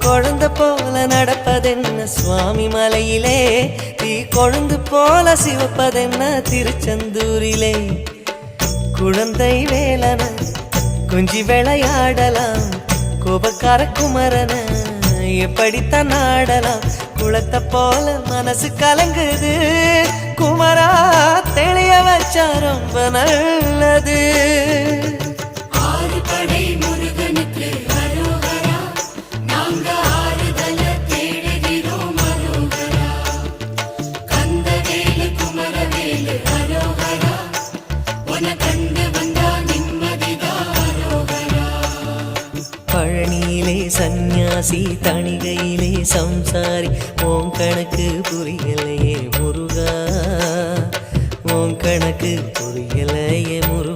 குழந்தை போல நடப்பதென்ன சுவாமி மலையிலே, தீ கொழுந்து போல சிவப்பதென்ன திருச்செந்தூரிலே. குழந்தை வேலன கொஞ்சி விளையாடலாம், கோபக்கார குமரன எப்படித்தான் ஆடலாம். குளத்தை போல மனசு கலங்குது, குமரா தெளிய வச்சா ரொம்ப நல்லது. பழனியிலே சந்நியாசி, தணிகையிலே சம்சாரி, ஓம் கணக்கு புரியலையே முருகா, ஓம் கணக்கு புரியலையே முருகா.